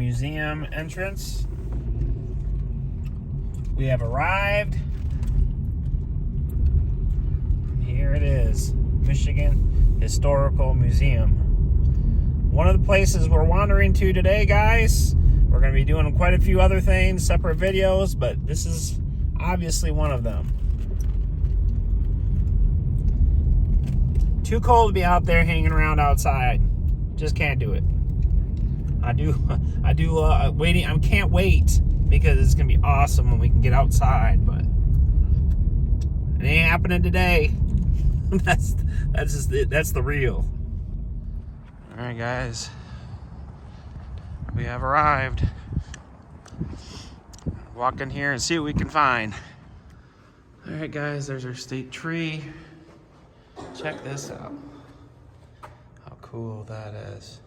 museum entrance. We have arrived. Here it is, Michigan Historical Museum. One of the places we're wandering to today, guys. We're going to be doing quite a few other things, separate videos, but this is obviously one of them. Too cold to be out there hanging around outside. Just can't do it. I can't wait because it's gonna be awesome when we can get outside, but it ain't happening today. that's the real. All right, guys, we have arrived. Walk in here and see what we can find. All right, guys, there's our state tree. Check this out. How cool that is.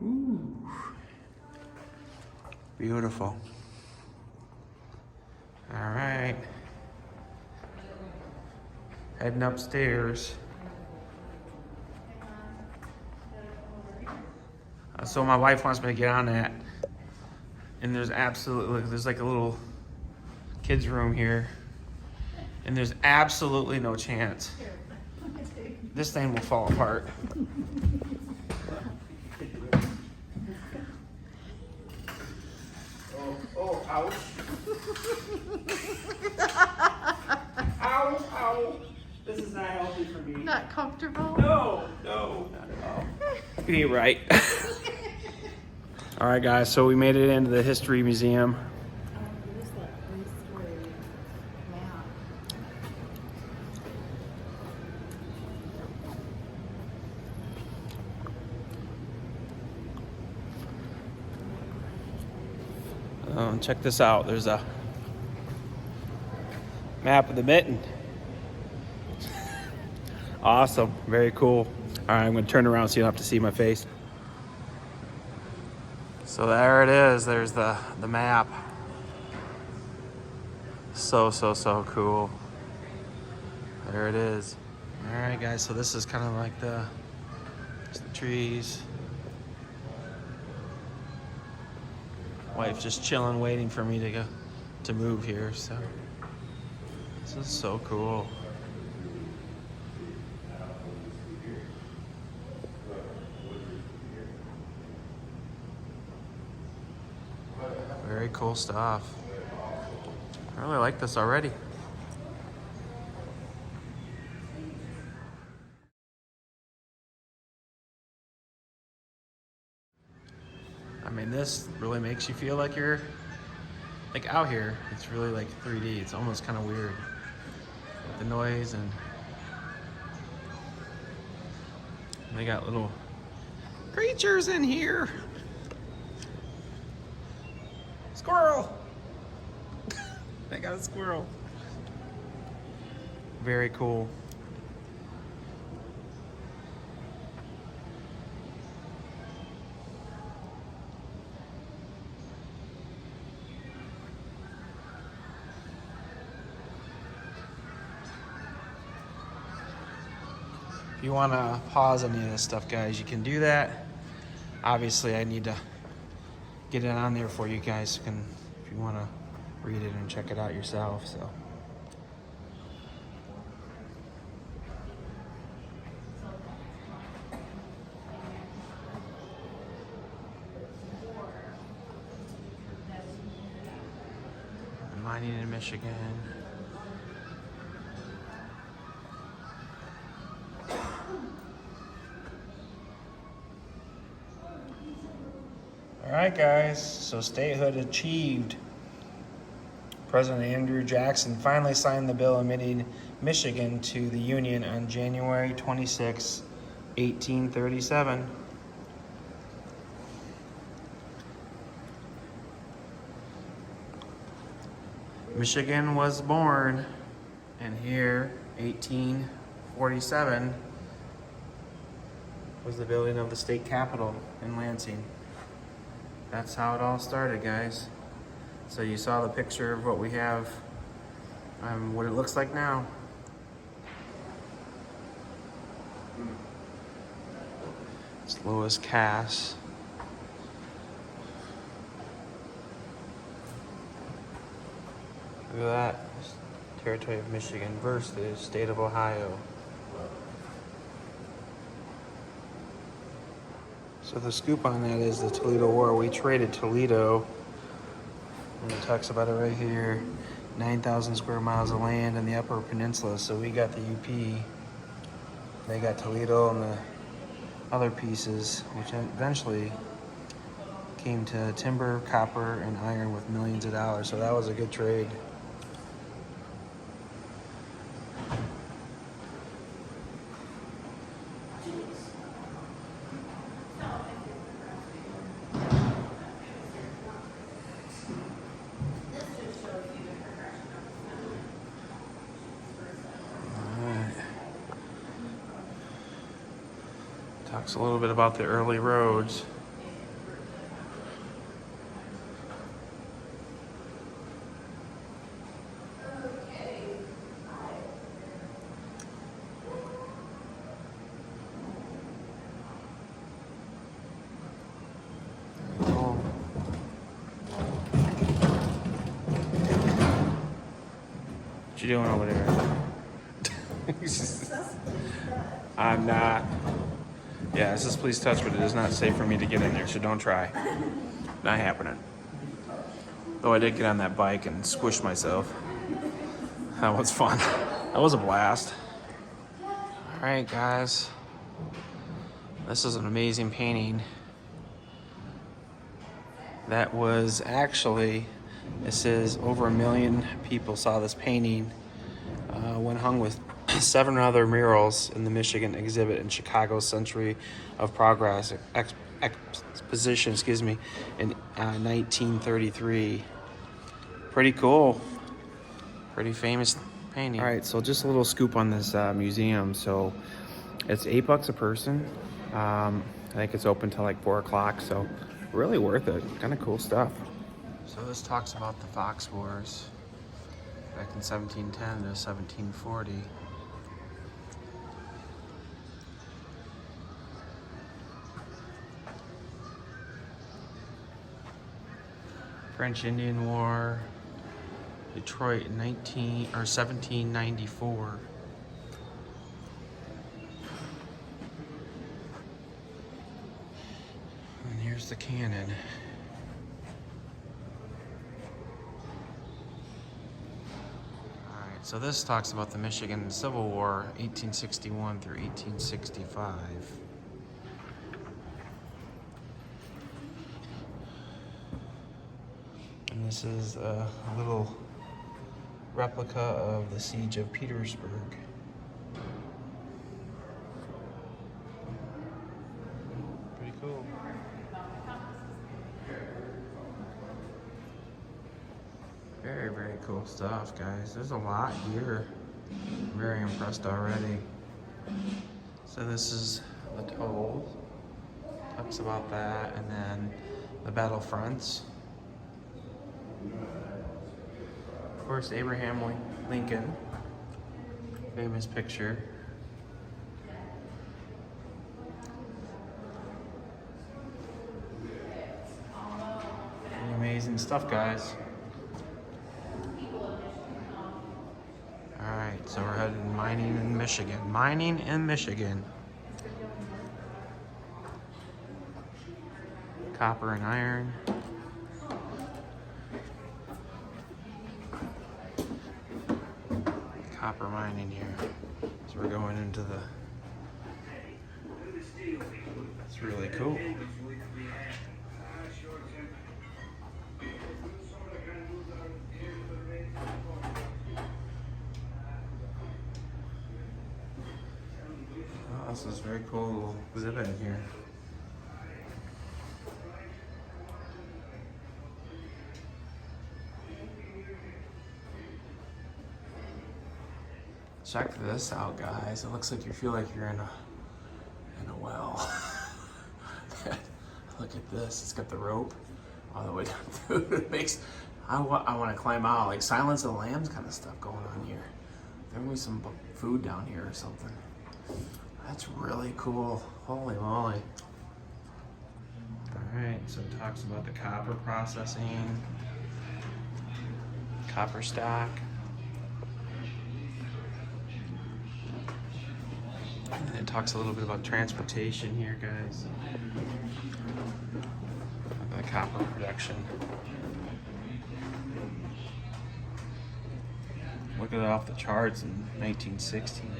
Ooh. Beautiful. All right. Heading upstairs. So my wife wants me to get on that. And there's like a little kids room here. And there's absolutely no chance this thing will fall apart. Oh, ouch. Ow, ow. This is not healthy for me. Not comfortable? No, not at all. Be right. All right, guys, so we made it into the History Museum. Check this out. There's a map of the mitten. Awesome. Very cool. All right, I'm going to turn around so you don't have to see my face. So there it is. There's the map. So cool. There it is. All right, guys. So this is kind of like the trees. Wife just chilling, waiting for me to move here. So this is so cool. Very cool stuff. I really like this already. I mean, this really makes you feel like you're like out here. It's really like 3D. It's almost kind of weird with the noise, and they got little creatures in here. Squirrel! They got a squirrel. Very cool. If you want to pause any of this stuff, guys, you can do that. Obviously, I need to get it on there for you guys. If you want to read it and check it out yourself. So. Mining in Michigan. All right, guys, so statehood achieved. President Andrew Jackson finally signed the bill admitting Michigan to the Union on January 26, 1837. Michigan was born, and here, 1847, was the building of the state capitol in Lansing. That's how it all started, guys. So you saw the picture of what we have, what it looks like now. It's Lewis Cass. Look at that. Territory of Michigan versus State of Ohio. So the scoop on that is the Toledo War. We traded Toledo, and it talks about it right here, 9,000 square miles of land in the Upper Peninsula. So we got the UP, they got Toledo and the other pieces, which eventually came to timber, copper, and iron with millions of dollars. So that was a good trade. Talks a little bit about the early roads. What you doing over there? I'm not. Yeah, it says please touch, but it is not safe for me to get in there, so don't try. Not happening. Though I did get on that bike and squish myself. That was fun. That was a blast. All right, guys. This is an amazing painting. That was actually, it says over 1 million people saw this painting when hung with 7 other murals in the Michigan exhibit in Chicago's Century of Progress exposition, in 1933. Pretty cool. Pretty famous painting. All right, so just a little scoop on this museum. So it's $8 a person. I think it's open till like 4 o'clock, so really worth it. Kind of cool stuff. So this talks about the Fox Wars back in 1710 to 1740. French Indian War, Detroit in 1794. And here's the cannon. Alright, so this talks about the Michigan Civil War, 1861 through 1865. And this is a little replica of the Siege of Petersburg. Pretty cool. Very, very cool stuff, guys. There's a lot here. I'm very impressed already. So this is the toll. Talks about that, and then the battlefronts. Of course, Abraham Lincoln, famous picture. Pretty amazing stuff, guys. All right, so we're headed mining in Michigan. Mining in Michigan. Copper and iron. Copper mining here. So we're going into the, that's really cool. Oh, this is very cool exhibit in here. Check this out, guys. It looks like you feel like you're in a well. Look at this. It's got the rope all the way down through. It makes, I want to climb out, like Silence of the Lambs kind of stuff going on here. There may be some food down here or something. That's really cool. Holy moly. Alright, so it talks about the copper processing, copper stock. And it talks a little bit about transportation here, guys. The copper production. Look at it off the charts in 1916.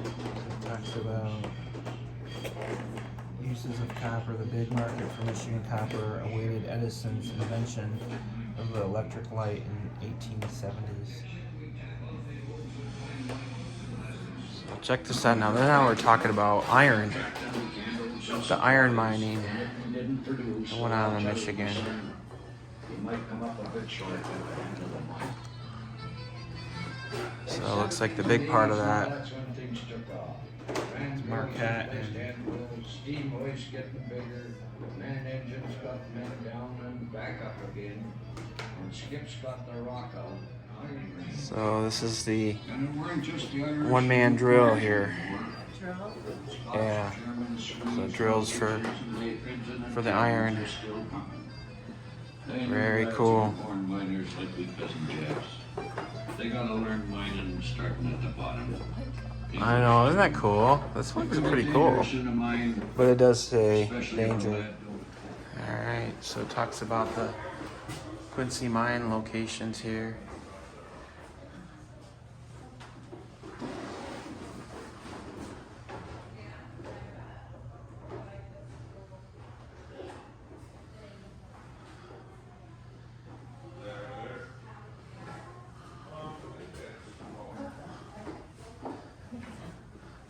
It talks about uses of copper. The big market for Michigan copper awaited Edison's invention of the electric light in 1870s. So check this out now. Now we're talking about iron. The iron mining that went on in Michigan. So it looks like the big part of that is Marquette and steam hoist getting bigger, man engines got men down and back up again, and skips got the rock out. so this is the one-man drill here. Yeah, so drills for the iron. Very cool. They gotta learn mining starting at the bottom. I know, isn't that cool? This looks pretty cool. But it does say danger. Alright, so it talks about the Quincy mine locations here.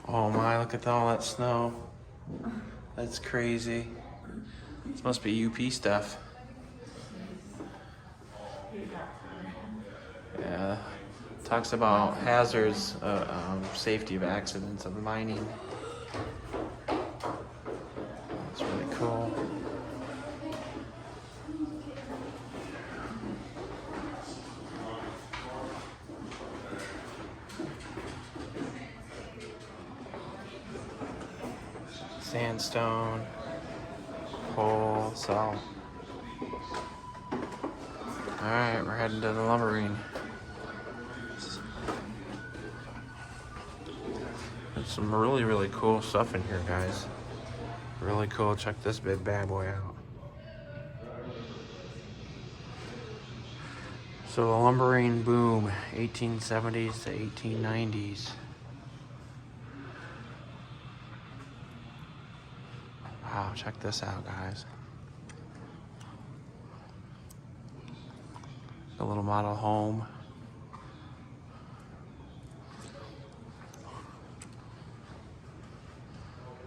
Oh my, look at all that snow. That's crazy. This must be UP stuff. Yeah, talks about hazards, safety of accidents of mining. That's really cool. Sandstone, coal, salt. Alright, we're heading to the lumbering. There's some really, really cool stuff in here, guys. Really cool. Check this big bad boy out. So the lumbering boom, 1870s to 1890s. Wow, check this out, guys. A little model home.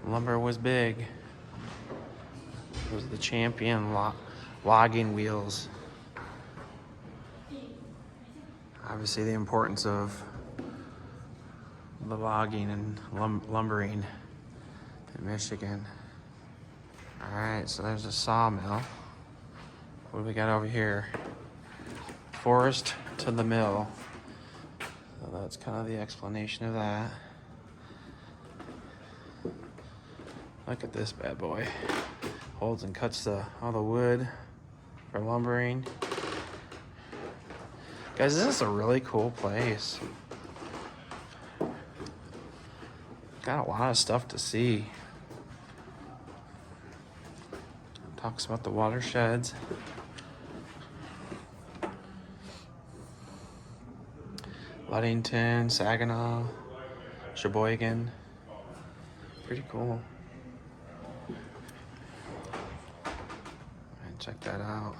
Lumber was big. It was the champion logging wheels. Obviously the importance of the logging and lumbering in Michigan. Alright, so there's a sawmill. What do we got over here? Forest to the mill. So that's kind of the explanation of that. Look at this bad boy. Holds and cuts all the wood for lumbering. Guys, this is a really cool place. Got a lot of stuff to see. Talks about the watersheds. Ludington, Saginaw, Sheboygan. Pretty cool. And check that out.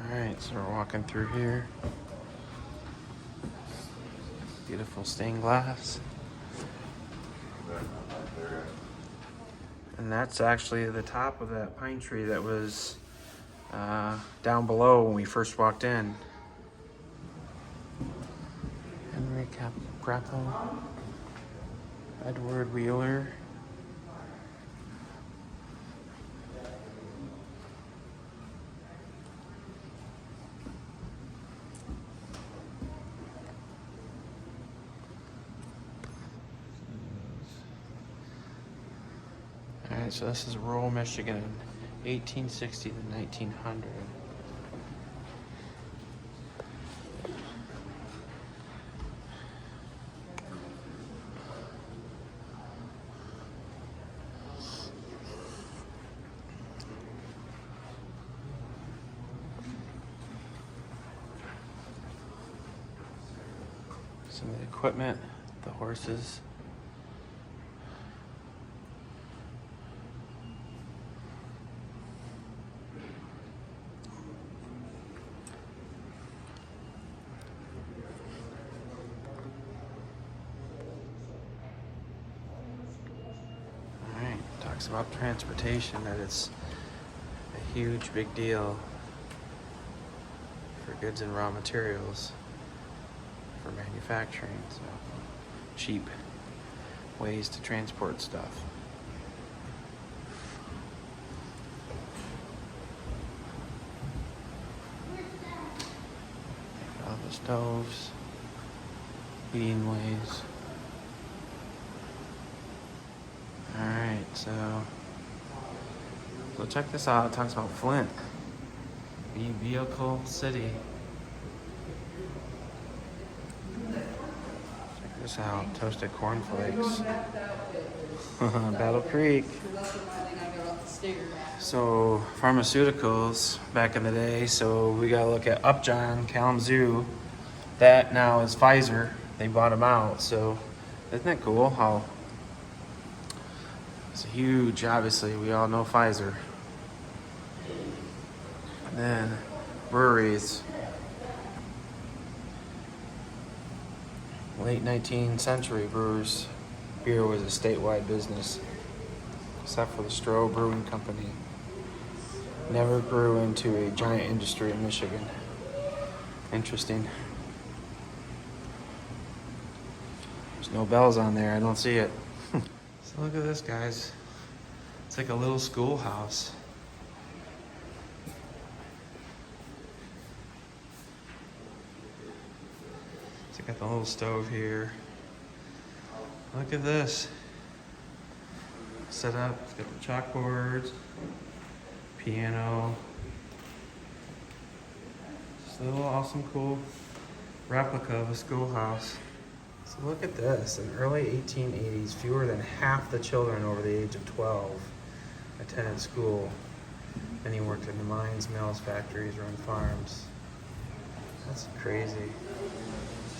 Alright, so we're walking through here. Beautiful stained glass. And that's actually the top of that pine tree that was down below when we first walked in. Henry Grapple, Edward Wheeler. Alright, so this is rural Michigan, 1860 to 1900. Some of the equipment, the horses. Alright, talks about transportation, that it's a huge big deal for goods and raw materials for manufacturing, so cheap ways to transport stuff. All the stoves, heating ways. Alright, so check this out. It talks about Flint being vehicle city. This out, toasted cornflakes. Battle Creek. So pharmaceuticals back in the day. So we gotta look at Upjohn, Kalamazoo. That now is Pfizer. They bought them out. So isn't that cool? How it's huge. Obviously, we all know Pfizer. And then breweries. Late 19th century brewers, beer was a statewide business, except for the Stroh Brewing Company. Never grew into a giant industry in Michigan. Interesting. There's no bells on there, I don't see it. So look at this, guys. It's like a little schoolhouse. So got the little stove here. Look at this. Set up, it's got the chalkboards, piano. Just a little awesome, cool replica of a schoolhouse. So look at this. In early 1880s, fewer than half the children over the age of 12 attended school. Many worked in the mines, mills, factories, or on farms. That's crazy.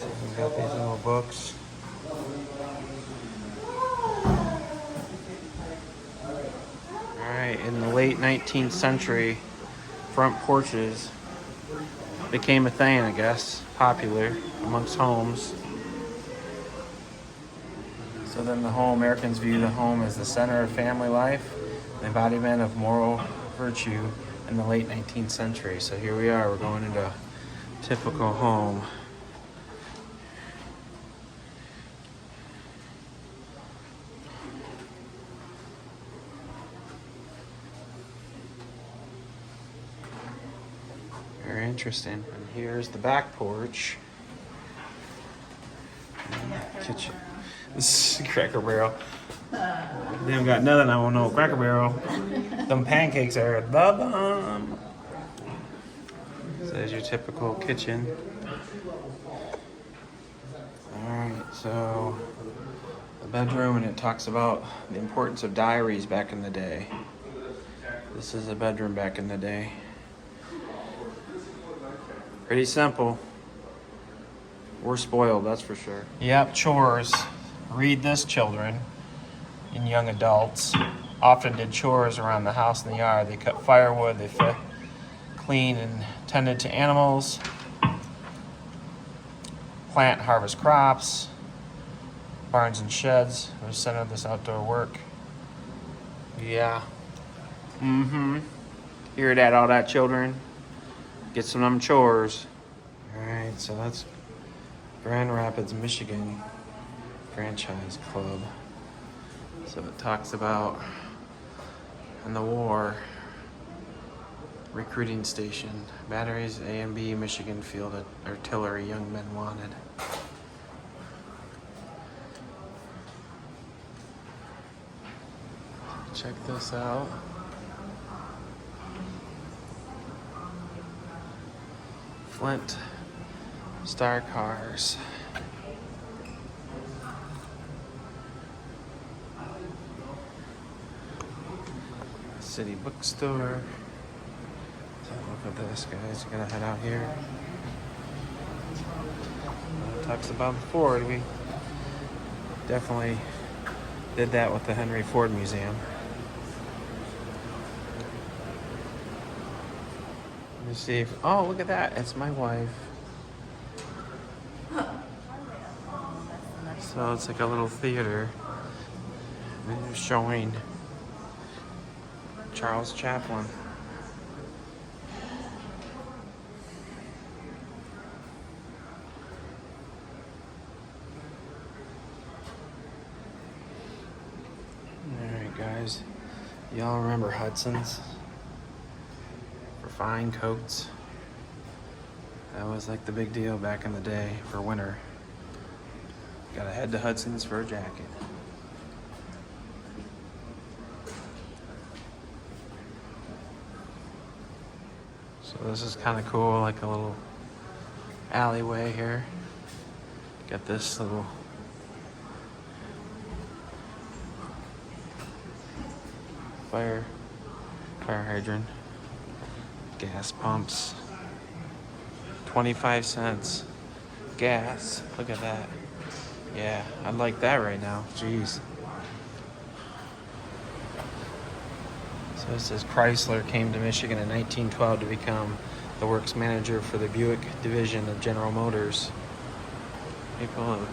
We got these little books. Alright, in the late 19th century, front porches became a thing, I guess, popular amongst homes. So then the whole Americans view the home as the center of family life, the embodiment of moral virtue in the late 19th century. So here we are, we're going into a typical home. Very interesting. And here's the back porch. Kitchen. This is Cracker Barrel. They haven't got nothing. I don't know. Cracker Barrel. Them pancakes are the bomb. So there's your typical kitchen. Alright, so the bedroom, and it talks about the importance of diaries back in the day. This is a bedroom back in the day. Pretty simple. We're spoiled, that's for sure. Yep, chores. Read this, children and young adults. Often did chores around the house and the yard. They cut firewood, they cleaned and tended to animals, plant, harvest crops, barns and sheds. It was center of this outdoor work. Yeah. Hear that, all that, children? Get some of them chores. Alright, so that's Grand Rapids, Michigan Franchise Club. So it talks about in the war, recruiting station, batteries, A and B, Michigan Field Artillery, young men wanted. Check this out. Flint Star Cars. City Bookstore. So look at this, guys. We're gonna head out here. Talks about Ford. We definitely did that with the Henry Ford Museum. Let me see if, oh, look at that. It's my wife. So it's like a little theater. And they're showing Charles Chaplin. Alright guys, y'all remember Hudson's for fine coats? That was like the big deal back in the day for winter. Gotta head to Hudson's for a jacket. So this is kind of cool, like a little alleyway here. Got this little fire hydrant, gas pumps, 25 cents gas. Look at that. Yeah, I'd like that right now. Jeez. So it says Chrysler came to Michigan in 1912 to become the works manager for the Buick division of General Motors. People who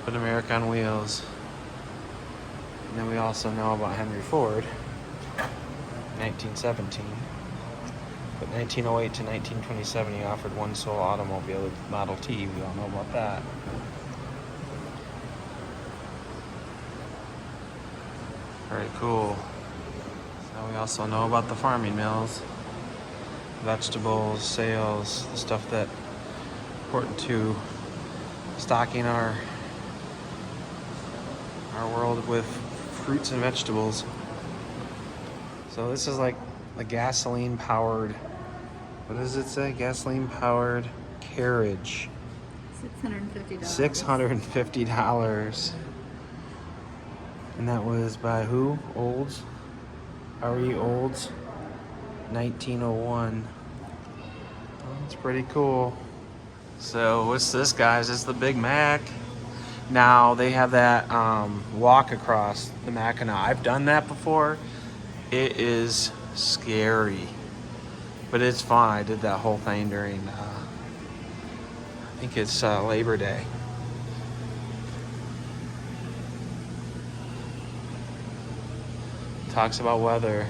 put America on wheels. And then we also know about Henry Ford, 1917. But 1908 to 1927, he offered one sole automobile, Model T. We all know about that. Very cool. So we also know about the farming mills, vegetables, sales, the stuff that important to stocking our world with fruits and vegetables. So this is like the gasoline powered, what does it say? Gasoline powered carriage. $650. $650. And that was by who? Olds? R.E. Olds, 1901. Well, that's pretty cool. So what's this, guys? It's the Big Mac. Now they have that walk across the Mackinac. I've done that before. It is scary, but it's fun. I did that whole thing during, I think it's Labor Day. Talks about weather.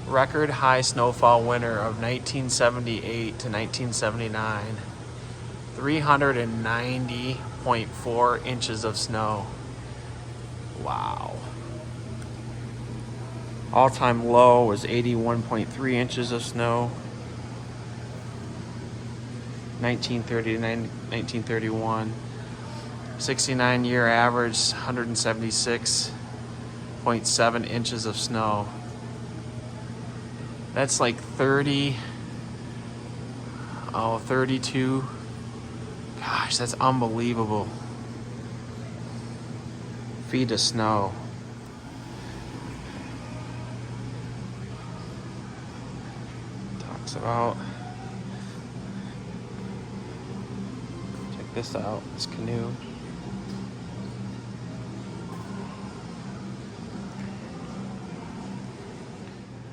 Record high snowfall winter of 1978 to 1979. 390.4 inches of snow. Wow. All-time low was 81.3 inches of snow. 1930 to 1931. 69-year average, 176.7 inches of snow. That's like 32. Gosh, that's unbelievable. Feet of snow. Talks about, check this out, this canoe.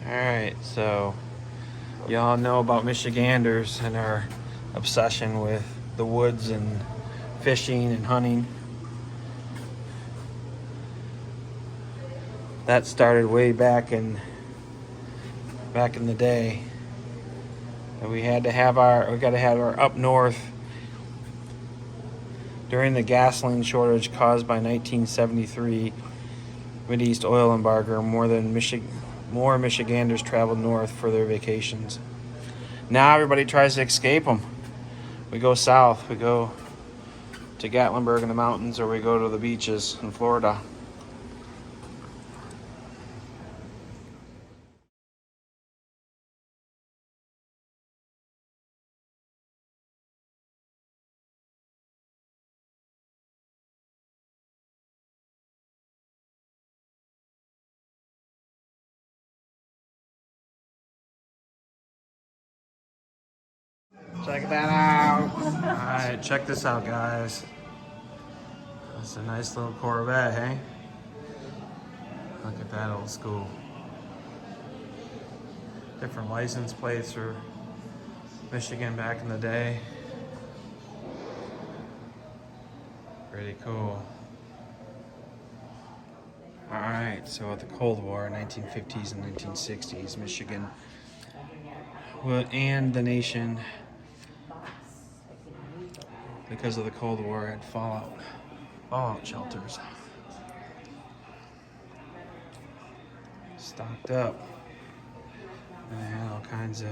Alright, so y'all know about Michiganders and our obsession with the woods and fishing and hunting. That started way back in the day. And we got to have our up north during the gasoline shortage caused by 1973 Mideast oil embargo. More Michiganders traveled north for their vacations. Now everybody tries to escape them. We go south. We go to Gatlinburg in the mountains, or we go to the beaches in Florida. Check that out. Alright, check this out, guys. That's a nice little Corvette, hey? Look at that old school. Different license plates for Michigan back in the day. Pretty cool. Alright, so at the Cold War, 1950s and 1960s, Michigan and the nation, because of the Cold War, had fallout shelters. Stocked up. And they had all kinds of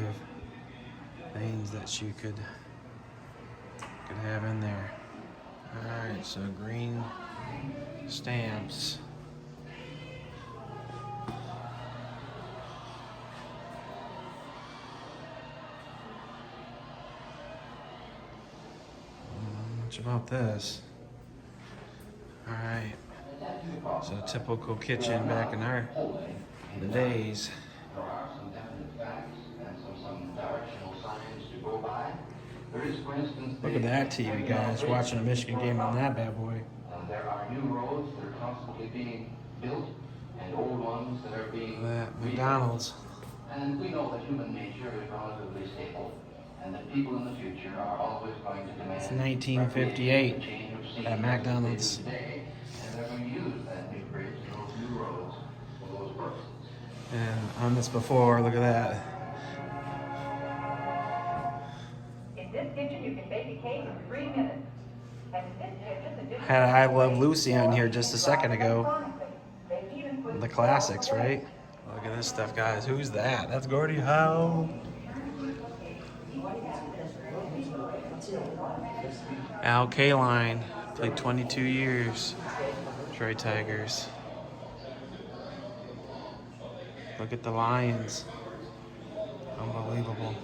things that you could have in there. Alright, so green stamps. Much about this. Alright. So a typical kitchen back in the days. There are some definite facts and some directional signs to go by. There is, for instance, Look at that TV, guys. Watching a Michigan game on that bad boy. There are new roads that are constantly being built and old ones that are being Look at that McDonald's. And we know that human nature is relatively stable and that people in the future are always going to demand. It's 1958 at McDonald's. Today, and they're going to use that new bridge and those new roads for those purposes. And on this before, look at that. In this kitchen, you can bake a cake in 3 minutes. And in this kitchen, the dish Had I Love Lucy on here just a second ago. The classics, right? Look at this stuff, guys. Who's that? That's Gordie Howe. Al Kaline played 22 years. Troy Tigers. Look at the Lions. Unbelievable.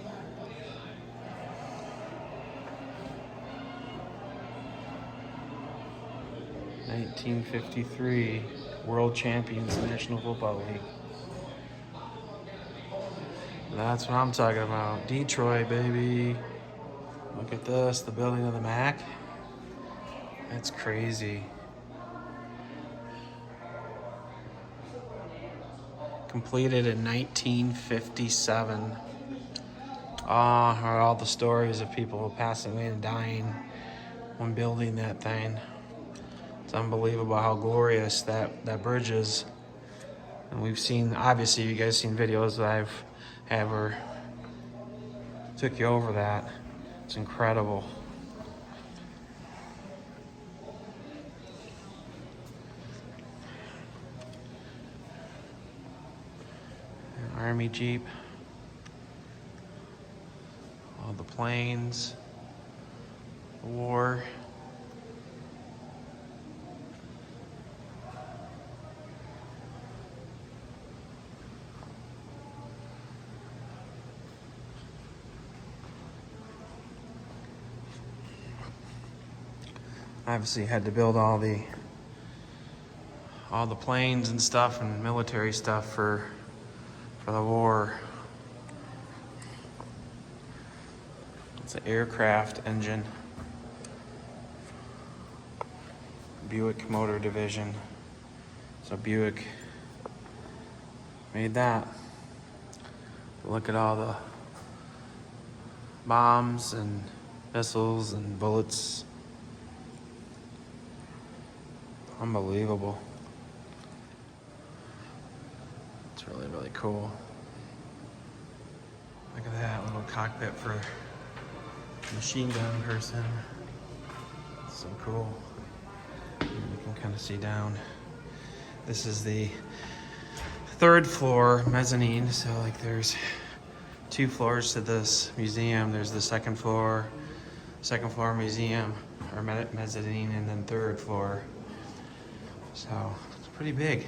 (1953) World Champions National Football League. That's what I'm talking about. Detroit, baby. Look at this, the building of the MAC. That's crazy. Completed in 1957. I heard all the stories of people passing away and dying when building that thing. It's unbelievable how glorious that bridge is. And we've seen, obviously you guys seen videos that I've ever took you over that. It's incredible. An Army Jeep. All the planes. The war. Obviously had to build all the planes and stuff and military stuff for the war. It's an aircraft engine. Buick Motor Division. So Buick made that. Look at all the bombs and missiles and bullets. Unbelievable. It's really, really cool. Look at that little cockpit for a machine gun person. It's so cool. You can kind of see down. This is the 3rd floor mezzanine. So like there's 2 floors to this museum. There's the second floor museum or mezzanine, and then 3rd floor. So it's pretty big.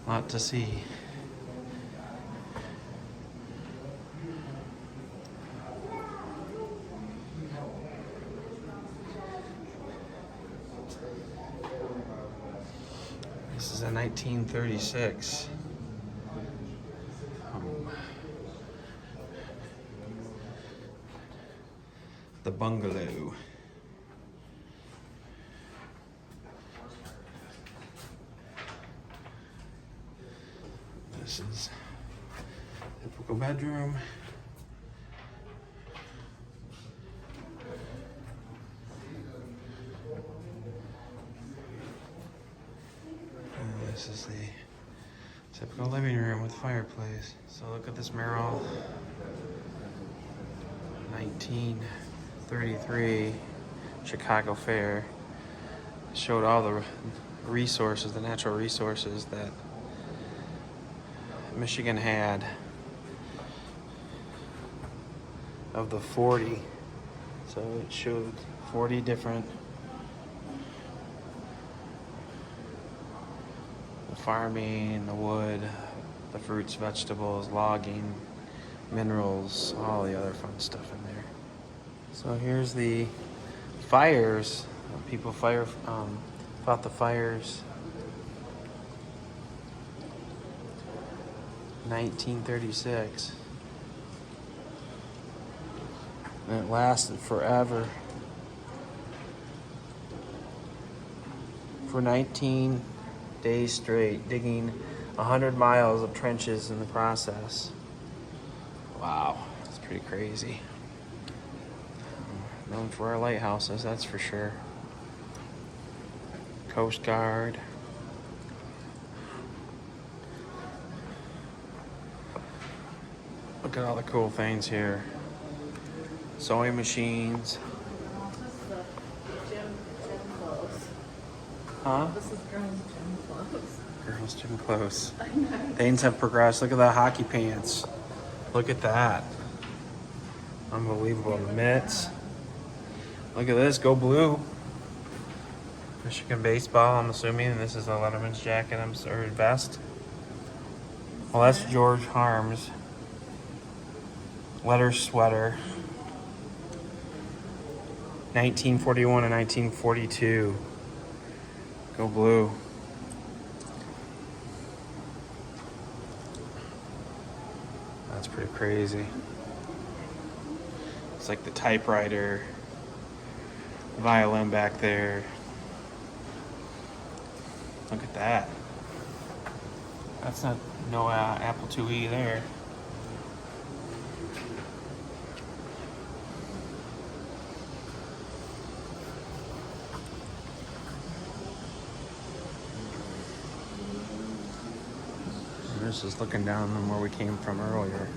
A lot to see. This is a 1936. bungalow. This is typical bedroom. And this is the typical living room with fireplace. So look at this mural. 1933 Chicago Fair. Showed all the resources, the natural resources that Michigan had. Of the 40, so it showed 40 different, the farming, the wood, the fruits, vegetables, logging, minerals, all the other fun stuff in there. So here's the fires. People fought the fires. 1936. And it lasted forever. For 19 days straight, digging 100 miles of trenches in the process. Wow, that's pretty crazy. Known for our lighthouses, that's for sure. Coast Guard. Look at all the cool things here. Sewing machines. This is the gym clothes. Huh? This is girls' gym clothes. Girls' gym clothes. Things have progressed. Look at the hockey pants. Look at that. Unbelievable. The mitts. Look at this. Go blue. Michigan baseball, I'm assuming. And this is a Letterman's jacket, or vest. Well, that's George Harms. Letter sweater. 1941 and 1942. Go blue. That's pretty crazy. It's like the typewriter, violin back there. Look at that. That's not no Apple IIe there. This is looking down on where we came from earlier.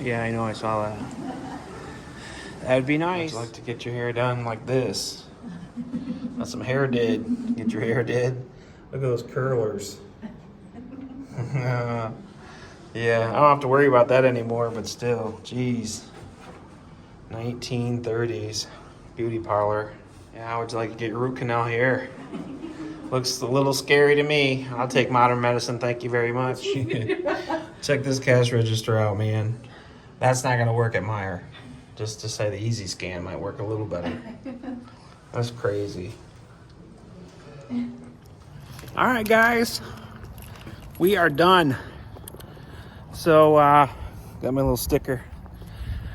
Yeah, I know, I saw that. That'd be nice. I'd like to get your hair done like this. That's some hair did. Get your hair did. Look at those curlers. Yeah, I don't have to worry about that anymore, but still, geez. 1930s beauty parlor. Yeah, how would you like to get your root canal here? Looks a little scary to me. I'll take modern medicine, thank you very much. Check this cash register out, man. That's not gonna work at Meijer. Just to say the easy scan might work a little better. That's crazy. All right, guys. We are done. So, got my little sticker.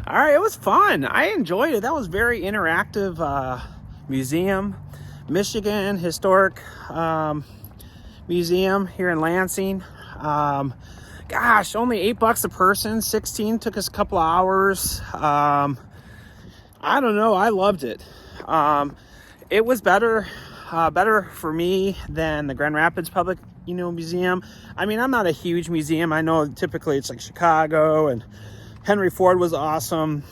All right, it was fun. I enjoyed it. That was very interactive museum. Michigan Historic Museum here in Lansing. Gosh, only $8 a person. 16 took us a couple of hours. I don't know. I loved it. It was better for me than the Grand Rapids Public, Museum. I mean, I'm not a huge museum. I know typically it's like Chicago, and Henry Ford was awesome.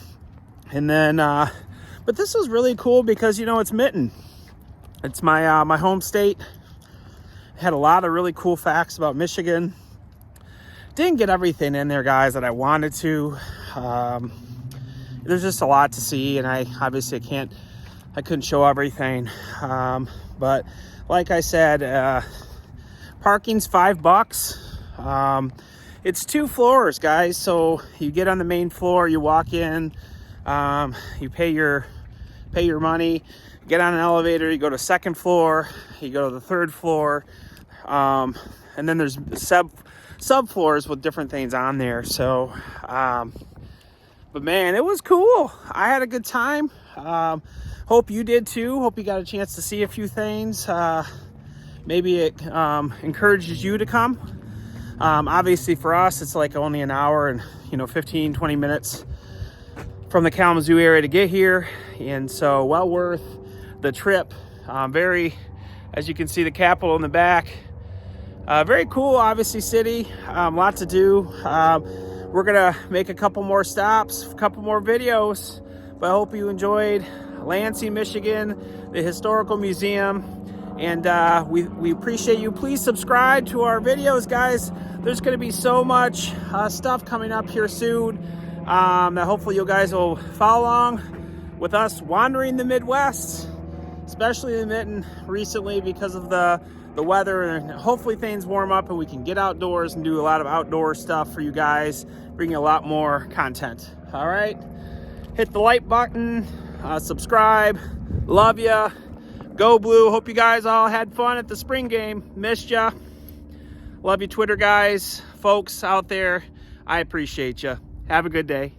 And then, but this was really cool because, it's Mitten. It's my my home state. Had a lot of really cool facts about Michigan. Didn't get everything in there, guys, that I wanted to. There's just a lot to see, and I obviously couldn't show everything. But like I said, parking's $5. It's 2 floors, guys. So you get on the main floor, you walk in, you pay your money. Get on an elevator, you go to 2nd floor, you go to the 3rd floor, and then there's subfloors with different things on there. So, but man, it was cool. I had a good time. Hope you did too. Hope you got a chance to see a few things. Maybe it encourages you to come. Obviously for us, it's like only an hour and 15-20 minutes from the Kalamazoo area to get here, and so well worth the trip. Very, as you can see, the Capitol in the back. Very cool, obviously, city. Lot to do. We're gonna make a couple more stops, a couple more videos, but I hope you enjoyed Lansing, Michigan, the Historical Museum, and we appreciate you. Please subscribe to our videos, guys. There's gonna be so much stuff coming up here soon that hopefully you guys will follow along with us wandering the Midwest, especially in Mitten recently because of the weather, and hopefully things warm up and we can get outdoors and do a lot of outdoor stuff for you guys, bring you a lot more content. All right, hit the like button, subscribe. Love ya. Go Blue. Hope you guys all had fun at the spring game. Missed ya. Love you, Twitter guys, folks out there. I appreciate you. Have a good day.